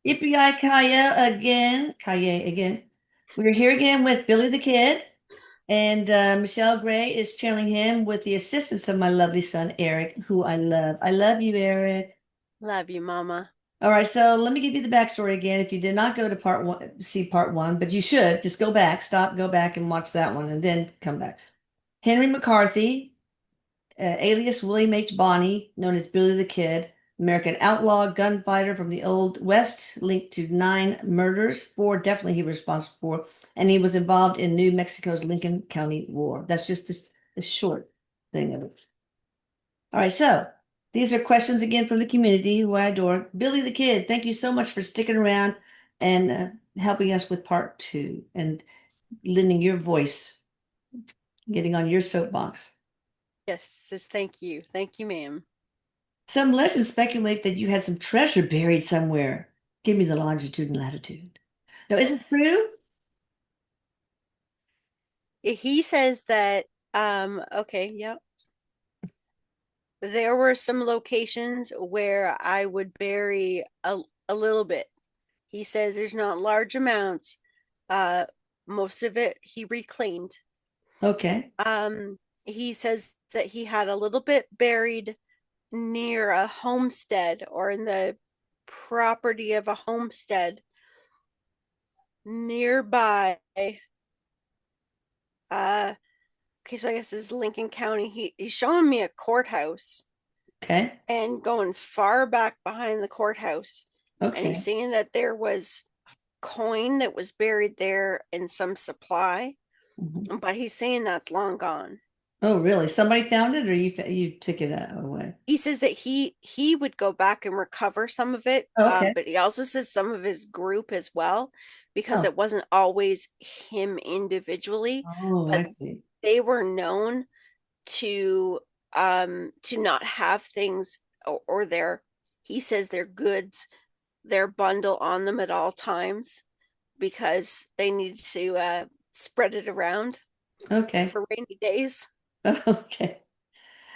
Yippee Kaya again. Kaya again. We're here again with Billy the Kid, and Michelle Gray is channeling him with the assistance of my lovely son, Eric, who I love. I love you, Eric. Love you, Mama. All right, so let me give you the backstory again. If you did not go to part one, see part one, but you should just go back, stop, go back and watch that one, and then come back. Henry McCarthy, alias William H. Bonney, known as Billy the Kid, American outlaw gunfighter from the Old West, linked to 9 murders. 4 definitely he was responsible for, and he was involved in New Mexico's Lincoln County War. That's just the short thing of it. All right, so these are questions again from the community who I adore. Billy the Kid, thank you so much for sticking around and helping us with part two and lending your voice, getting on your soapbox. Yes, says thank you. Thank you, ma'am. Some legends speculate that you had some treasure buried somewhere. Give me the longitude and latitude. Now, is it true? He says that, okay, yep. There were some locations where I would bury a little bit. He says there's not large amounts. Uh, Most of it he reclaimed. Okay. He says that he had a little bit buried near a homestead or in the property of a homestead nearby. Uh, okay, so I guess this is Lincoln County. He's showing me a courthouse Okay. and going far back behind the courthouse. And he's Okay. saying that there was coin that was buried there in some supply, Mhm. but he's saying that's long gone. Oh, really? Somebody found it, or you took it away? He says that he would go back and recover some of it, Okay. but he also says some of his group as well, because Oh. it wasn't always him individually, Oh, but I see. they were known to not have things, or their, he says, their goods, their bundle on them at all times, because they need to spread it around Okay. for rainy days. Okay.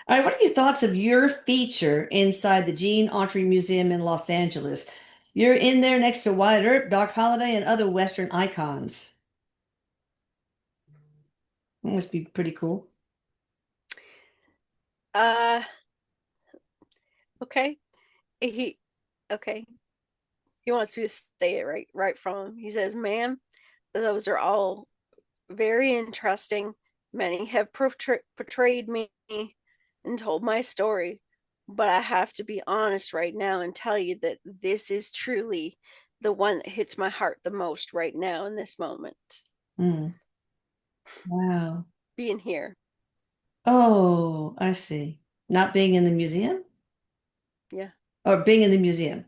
All right. What are your thoughts of your feature inside the Gene Autry Museum in Los Angeles? You're in there next to Wyatt Earp, Doc Holliday, and other Western icons. That must be pretty cool. uh okay. He okay he wants to say it right from him. He says, "Ma'am, those are all very interesting. Many have portrayed me and told my story, but I have to be honest right now and tell you that this is truly the one that hits my heart the most right now in this moment, Mm, wow. being here." Oh, I see. Not being in the museum Yeah. or being in the museum.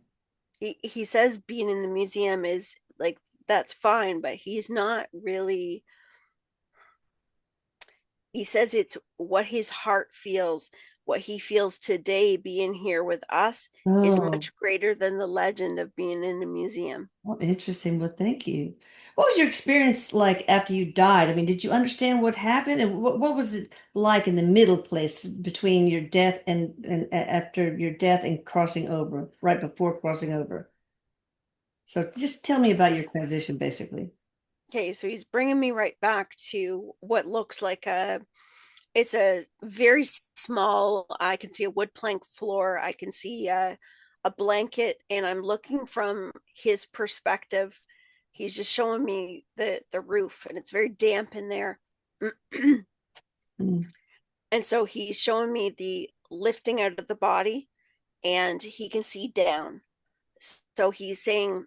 He says being in the museum is like, that's fine, but he's not really, he says it's what his heart feels, what he feels today being here with us is Oh, much greater than the legend of being in the museum. well, interesting. Well, thank you. What was your experience like after you died? I mean, did you understand what happened? And what was it like in the middle place between your death and after your death and crossing over, right before crossing over? So just tell me about your transition, basically. Okay, so he's bringing me right back to what looks like a, it's a very small, I can see a wood plank floor, I can see a blanket, and I'm looking from his perspective. He's just showing me the roof, and it's very damp in there. Mm. And so he's showing me the lifting out of the body, and he can see down. So he's saying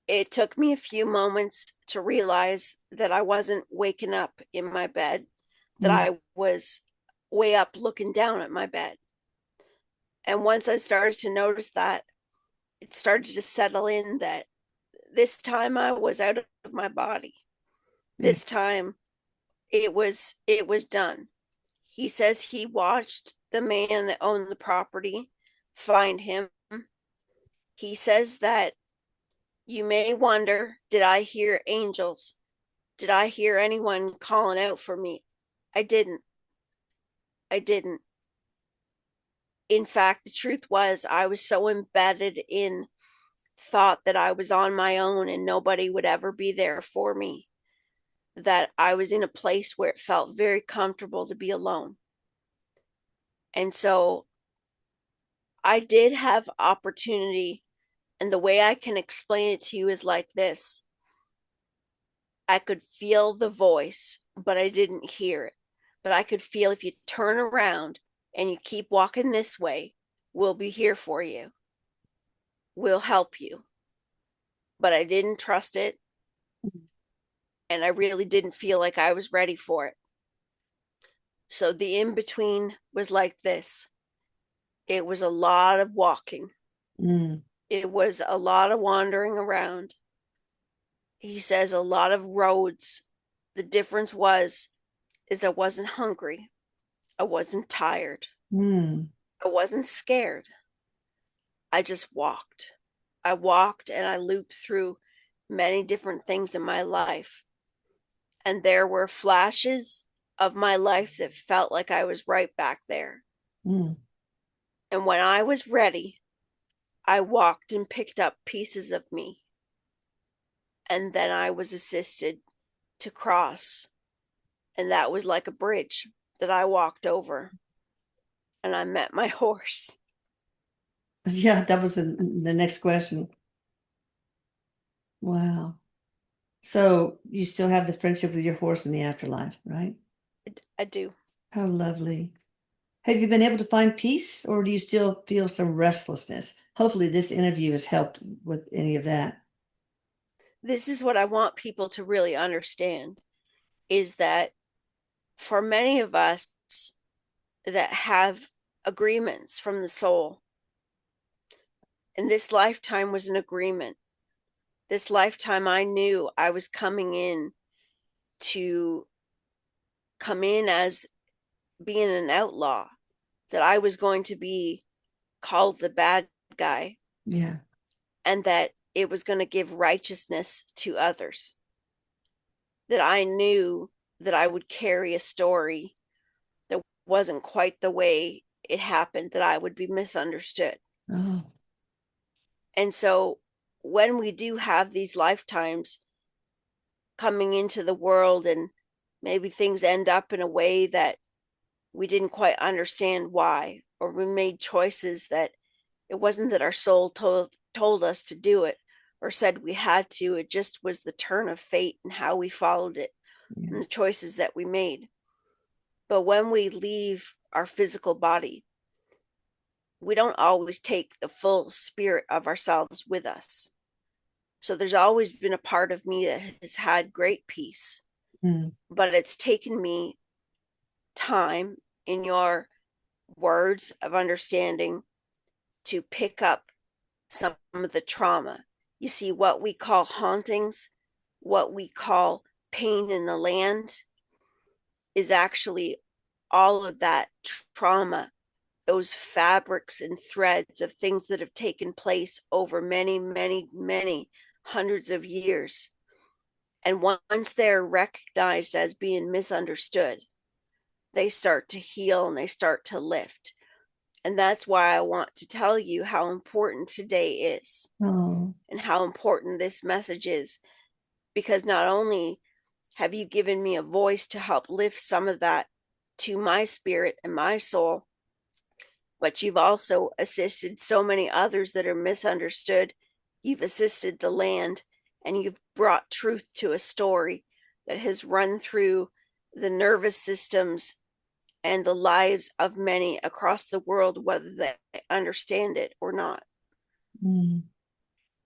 it took me a few moments to realize that I wasn't waking up in my bed, that Mm. I was way up looking down at my bed. And once I started to notice that, it started to settle in that this time I was out of my body. Mm. This time it was done. He says he watched the man that owned the property find him. He says that you may wonder, did I hear angels? Did I hear anyone calling out for me? I didn't. I didn't. in fact, the truth was I was so embedded in thought that I was on my own and nobody would ever be there for me, that I was in a place where it felt very comfortable to be alone. And so I did have opportunity. And the way I can explain it to you is like this: I could feel the voice, but I didn't hear it. But I could feel, if you turn around and you keep walking this way, we'll be here for you. We'll help you. But I didn't trust it. And I really didn't feel like I was ready for it. So the in between was like this: it was a lot of walking, Mm. it was a lot of wandering around. He says a lot of roads. The difference is I wasn't hungry. I wasn't tired. Mm. I wasn't scared. I just walked. I walked and I looped through many different things in my life. And there were flashes of my life that felt like I was right back there. Mm. And when I was ready, I walked and picked up pieces of me. And then I was assisted to cross. And that was like a bridge that I walked over. And I met my horse. Yeah, that was the next question. Wow. So you still have the friendship with your horse in the afterlife, right? I do. How lovely. Have you been able to find peace, or do you still feel some restlessness? Hopefully, this interview has helped with any of that. This is what I want people to really understand, is that for many of us that have agreements from the soul, and this lifetime was an agreement. This lifetime, I knew I was to come in as being an outlaw, that I was going to be called the bad guy, Yeah. and that it was going to give righteousness to others. That I knew that I would carry a story that wasn't quite the way it happened, that I would be misunderstood. Oh. And so when we do have these lifetimes coming into the world, and maybe things end up in a way that we didn't quite understand why, or we made choices that it wasn't that our soul told us to do it or said we had to, it just was the turn of fate and how we followed it Yeah. and the choices that we made. But when we leave our physical body, we don't always take the full spirit of ourselves with us. So there's always been a part of me that has had great peace, Mm. but it's taken me time, in your words of understanding, to pick up some of the trauma. You see, what we call hauntings, what we call pain in the land, is actually all of that trauma, those fabrics and threads of things that have taken place over many, many, many hundreds of years. And once they're recognized as being misunderstood, they start to heal and they start to lift. And that's why I want to tell you how important today is Oh. and how important this message is, because not only have you given me a voice to help lift some of that to my spirit and my soul, but you've also assisted so many others that are misunderstood. You've assisted the land, and you've brought truth to a story that has run through the nervous systems and the lives of many across the world, whether they understand it or not. Mm.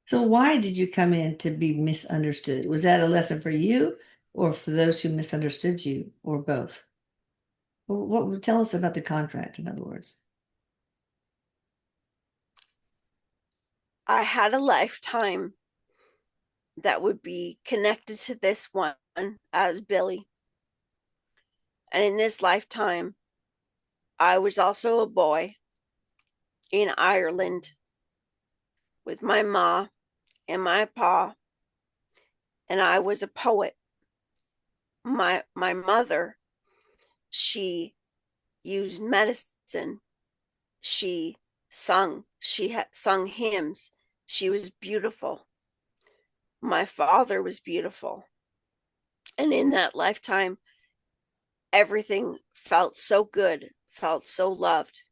So why did you come in to be misunderstood? Was that a lesson for you or for those who misunderstood you, or both? What tell us about the contract, in other words? I had a lifetime that would be connected to this one as Billy. And in this lifetime, I was also a boy in Ireland with my ma and my pa, and I was a poet. My mother, she used medicine She she had sung hymns. She was beautiful. My father was beautiful. And in that lifetime, everything felt so good, felt so loved.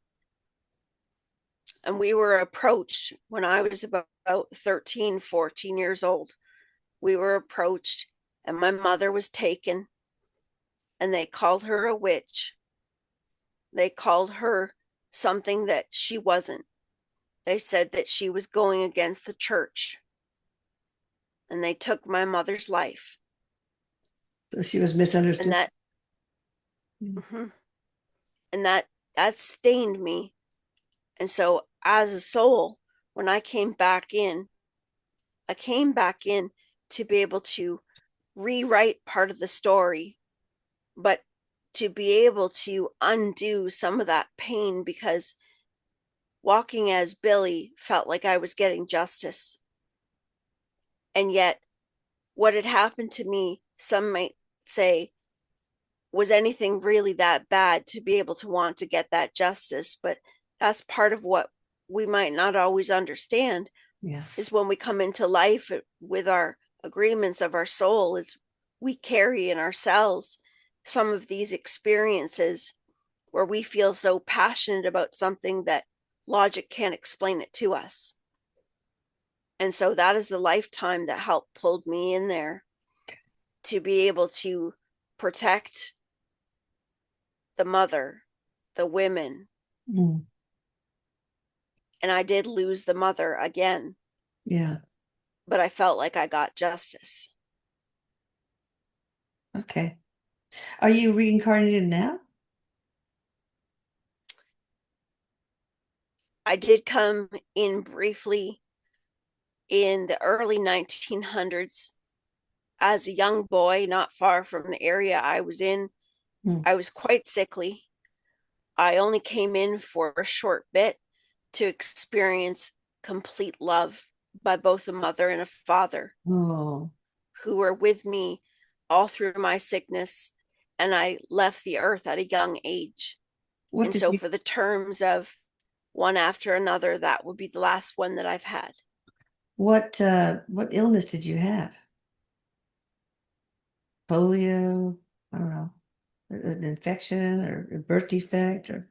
And we were approached when I was about 13, 14 years old. We were approached, and my mother was taken, and they called her a witch. They called her something that she wasn't. They said that she was going against the church, and they took my mother's life. So she was And misunderstood. that, mhm, and that stained me. And so, as a soul, when I came back in to be able to rewrite part of the story, but to be able to undo some of that pain, because walking as Billy felt like I was getting justice. And yet, what had happened to me, some might say, was anything really that bad to be able to want to get that justice? But that's part of what we might not always understand, Yeah. is when we come into life with our agreements of our soul, is we carry in ourselves some of these experiences where we feel so passionate about something that logic can't explain it to us. And so that is the lifetime that helped pulled me in there to be able to protect the mother, the women. Mm. And I did lose the mother again, Yeah. but I felt like I got justice. Okay. Are you reincarnated now? I did come in briefly in the early 1900s as a young boy, not far from the area I was in. Mm. I was quite sickly. I only came in for a short bit to experience complete love by both a mother and a father Oh, who were with me all through my sickness. And I left the earth at a young age. what And did so, you, for the terms of one after another, that would be the last one that I've had. what illness did you have? Polio? I don't know. An infection or a birth defect or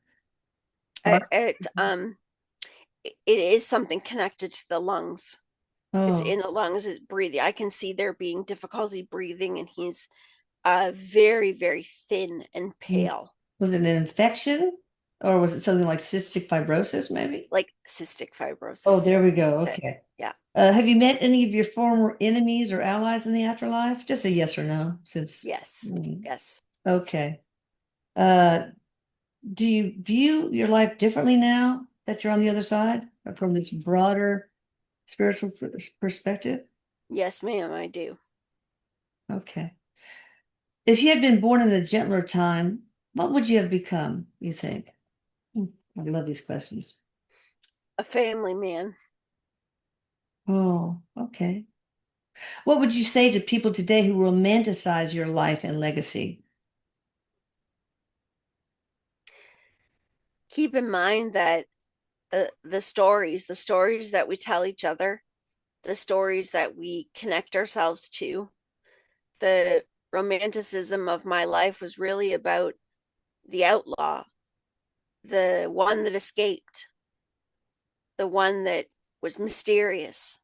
heart? It it is something connected to the lungs. It's Oh, in the lungs. It's breathing. I can see there being difficulty breathing, and he's very, very thin and mm. pale, Was it an infection or was it something like cystic fibrosis, maybe? like cystic Oh, fibrosis. there we go. That's it. Okay. Yeah. Have you met any of your former enemies or allies in the afterlife? Just a yes or no, since. Yes. Mm, Yes. okay. Uh, do you view your life differently now that you're on the other side from this broader spiritual perspective? Yes, ma'am, I do. Okay. If you had been born in a gentler time, what would you have become, you think? Hmm, I love these questions. A family man. Oh, okay. What would you say to people today who romanticize your life and legacy? Keep in mind that the stories that we tell each other, the stories that we connect ourselves to, the romanticism of my life was really about the outlaw, the one that escaped, the one that was mysterious.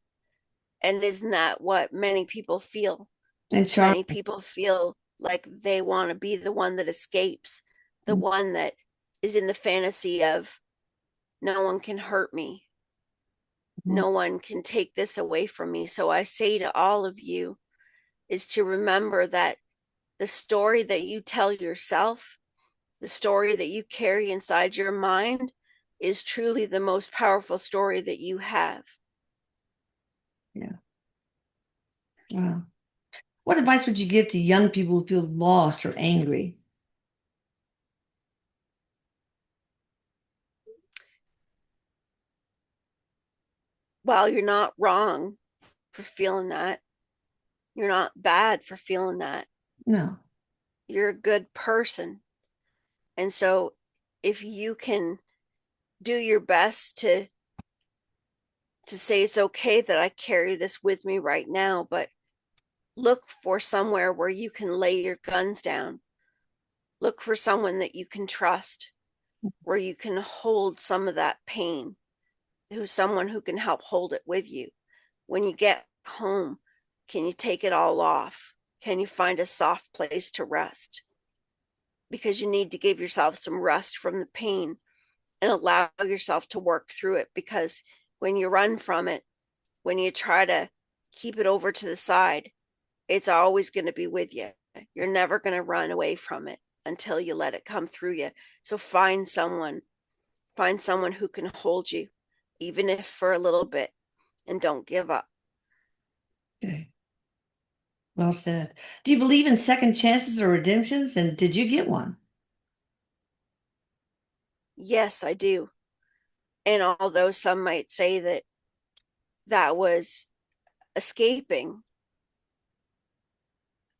And isn't that what many people feel? And Many charming. people feel like they want to be the one that escapes, the one that is in the fantasy of no one can hurt me, Mhm. no one can take this away from me. So I say to all of you is to remember that the story that you tell yourself, the story that you carry inside your mind, is truly the most powerful story that you have. Yeah. Wow. What advice would you give to young people who feel lost or angry? While you're not wrong for feeling that, you're not bad for feeling that. No. You're a good person. And so if you can do your best to say it's okay that I carry this with me right now, but look for somewhere where you can lay your guns down. Look for someone that you can trust, where you can hold some of that pain, who's someone who can help hold it with you. When you get home, can you take it all off? Can you find a soft place to rest? Because you need to give yourself some rest from the pain and allow yourself to work through it. Because when you run from it, when you try to keep it over to the side, it's always going to be with you. You're never going to run away from it until you let it come through you. So find someone who can hold you, even if for a little bit, and don't give up. Okay. Well said. Do you believe in second chances or redemptions? And did you get one? Yes, I do. And although some might say that that was escaping,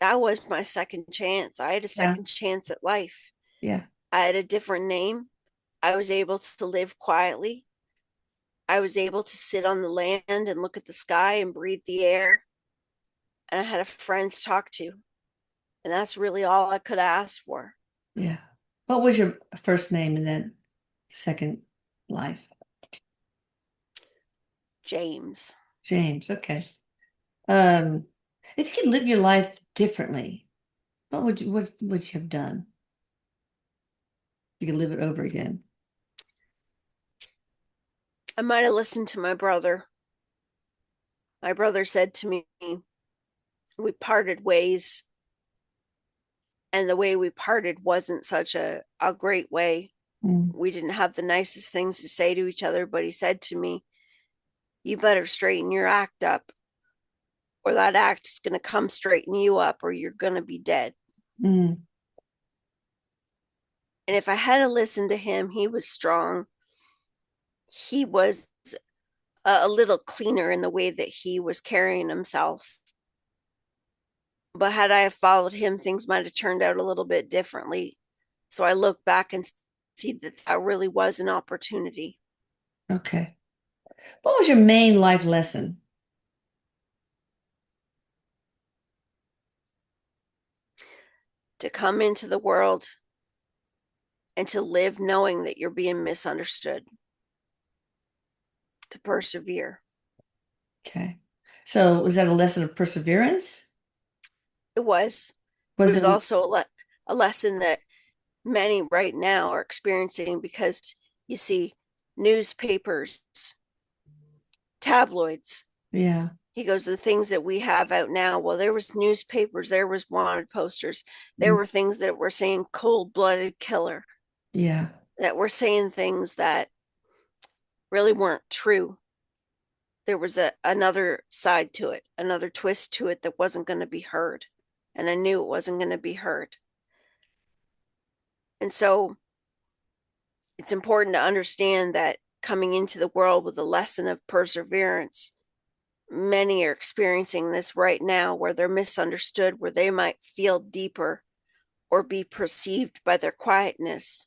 that was my second chance. I had a Yeah. second chance at life. Yeah. I had a different name. I was able to live quietly. I was able to sit on the land and look at the sky and breathe the air. And I had a friend to talk to. And that's really all I could ask for. Yeah. What was your first name in that second life? James. James. Okay. Um, if you could live your life differently, what would you have done? If you could live it over again. I might have listened to my brother. My brother said to me, we parted ways, and the way we parted wasn't such a great way. Mm, We didn't have the nicest things to say to each other, but he said to me, you better straighten your act up, or that act is going to come straighten you up, or you're going to be dead. mm, And if I had to listen to him, he was strong. He was a little cleaner in the way that he was carrying himself. But had I have followed him, things might have turned out a little bit differently. So I look back and see that that really was an opportunity okay. What was your main life lesson? to come into the world and to live knowing that you're being misunderstood, to persevere. Okay. So was that a lesson of perseverance? It was, but Was it was it, also a lesson that many right now are experiencing because you see newspapers, tabloids. yeah, He goes, the things that we have out now. Well, there was newspapers, there was wanted posters, there mm, were things that were saying cold-blooded killer, yeah, that were saying things that really weren't true. There was another side to it, another twist to it that wasn't going to be heard. And I knew it wasn't going to be heard. And so it's important to understand that coming into the world with a lesson of perseverance, many are experiencing this right now where they're misunderstood, where they might feel deeper or be perceived by their quietness,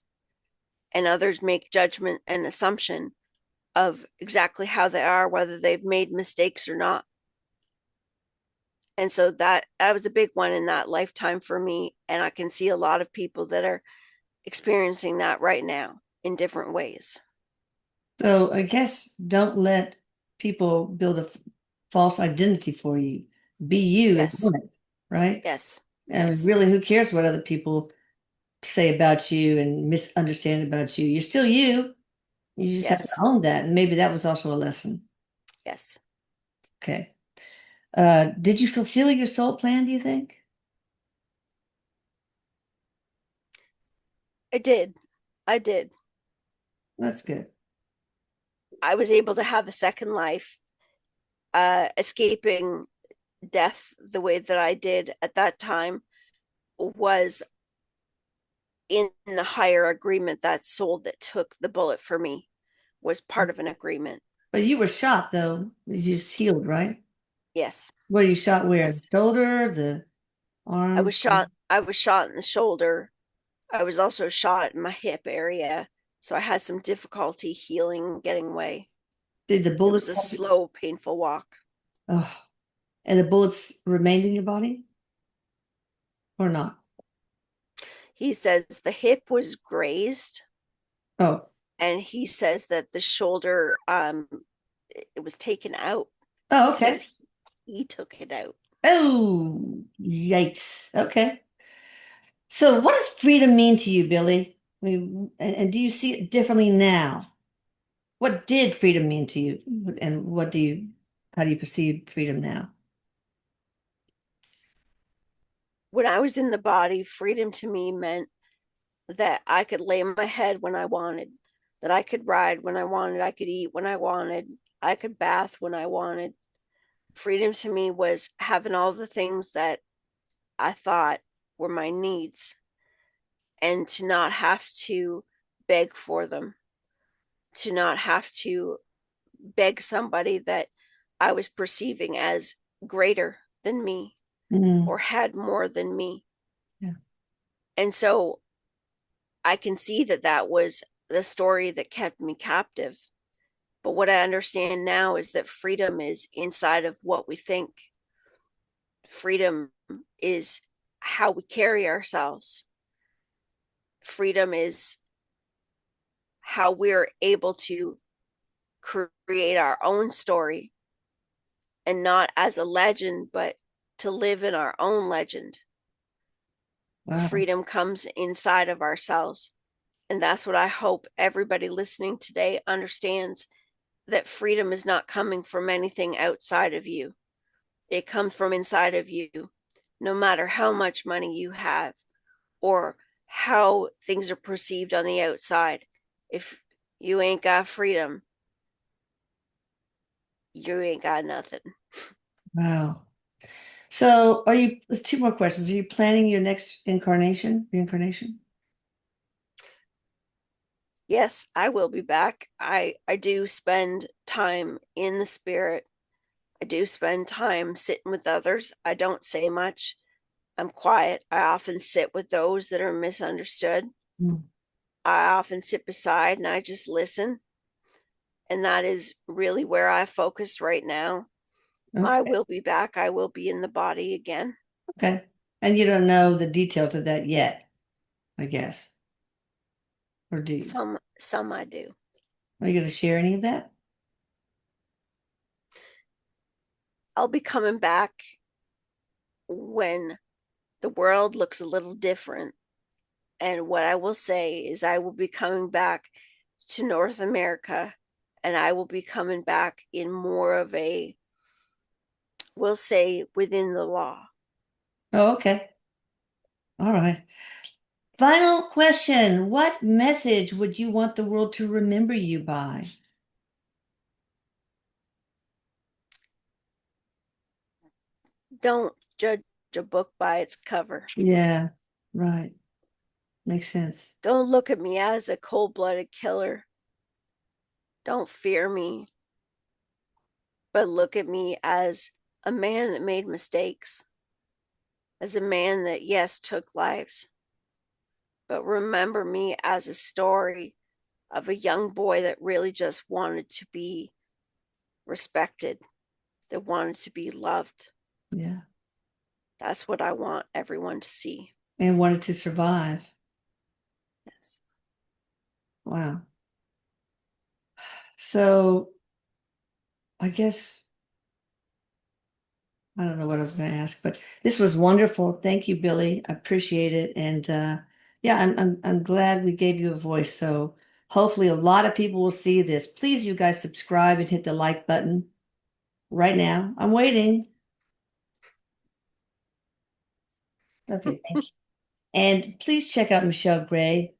and others make judgment and assumption of exactly how they are, whether they've made mistakes or not. And so that was a big one in that lifetime for me. And I can see a lot of people that are experiencing that right now in different ways. so I guess don't let people build a false identity for you. Be you and Yes, own it, right? yes, And yes, really, who cares what other people say about you and misunderstand about you? You're still you. You just have to yes, own that. And maybe that was also a lesson. yes. Okay. Did you fulfill your soul plan, do you think? I did. I did. That's good. I was able to have a second life, escaping death the way that I did at that time was in the higher agreement. That soul that took the bullet for me was part of an agreement. But you were shot though. You just healed, right? Yes, Well, you shot where? The yes. shoulder, the I arm? was shot. I was shot in the shoulder. I was also shot in my hip area So I had some difficulty healing, getting away. Did the It was bullets a have to, slow, painful walk. oh, and the bullets remained in your body or not? He says the hip was grazed, Oh, and he says that the shoulder, it was taken out. oh, He okay. says he took it out. Oh, yikes. Okay. So what does freedom mean to you, Billy? I mean, and do you see it differently now? What did freedom mean to you? And how do you perceive freedom now? When I was in the body, freedom to me meant that I could lay my head when I wanted, that I could ride when I wanted, I could eat when I wanted, I could bath when I wanted. Freedom to me was having all the things that I thought were my needs and to not have to beg for them, to not have to beg somebody that I was perceiving as greater than me Mm, or had more than me. yeah. And so I can see that that was the story that kept me captive. But what I understand now is that freedom is inside of what we think. Freedom is how we carry ourselves. Freedom is how we're able to create our own story and not as a legend, but to live in our own legend. Wow. Freedom comes inside of ourselves. And that's what I hope everybody listening today understands, that freedom is not coming from anything outside of you. It comes from inside of you, no matter how much money you have or how things are perceived on the outside. If you ain't got freedom, you ain't got nothing. Wow. So two more questions. Are you planning your next reincarnation? Yes, I will be back. I do spend time in the spirit. I do spend time sitting with others. I don't say much. I'm quiet. I often sit with those that are misunderstood. Mm, I often sit beside and I just listen. And that is really where I focus right now. I okay. will be back. I will be in the body again. Okay. And you don't know the details of that yet, I guess. Or do you? Some I do. Are you going to share any of that? I'll be coming back when the world looks a little different. And what I will say is I will be coming back to North America, and I will be coming back in more of a, we'll say, within the law. Oh, okay. All right. Final question. What message would you want the world to remember you by? Don't judge a book by its cover. Yeah, right. Makes sense. Don't look at me as a cold blooded killer. Don't fear me, but look at me as a man that made mistakes, as a man that, yes, took lives. But remember me as a story of a young boy that really just wanted to be respected, that wanted to be loved. Yeah. That's what I want everyone to see. And wanted to survive. Yes. Wow. So I guess I don't know what I was going to ask, but this was wonderful. Thank you, Billy. I appreciate it. And yeah, I'm glad we gave you a voice. So hopefully a lot of people will see this. Please, you guys subscribe and hit the like button right now. I'm waiting. Okay, thank you. And please check out Michelle Gray.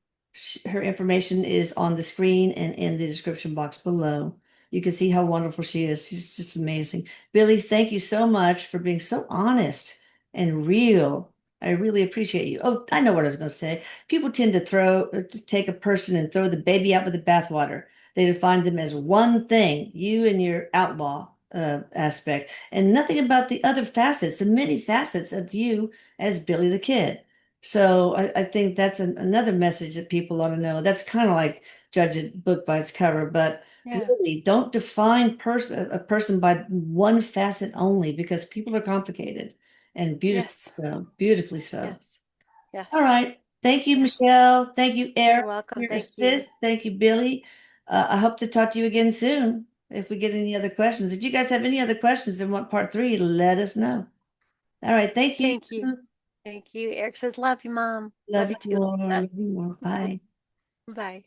Her information is on the screen and in the description box below. You can see how wonderful she is. She's just amazing. Billy, thank you so much for being so honest and real. I really appreciate you. Oh, I know what I was going to say. People tend to take a person and throw the baby out with the bathwater. They define them as one thing, you and your outlaw aspect, and nothing about the other facets, the many facets of you as Billy the Kid. So I think that's another message that people ought to know. That's kind of like judge a book by its cover, but Yeah. really don't define a person by one facet only because people are complicated and Yes. beautifully so. Yes. All Yes. right. Thank you, Yeah. Michelle. Thank you, You're Eric, for welcome. your Thank you. assist. Thank you, Billy. I hope to talk to you again soon if we get any other questions. If you guys have any other questions and want part three, let us know. All right. Thank you. Thank you. Thank you. Eric says, love you, Mom. Love Love you you too, more. Lisa. Love you more. Bye. Bye.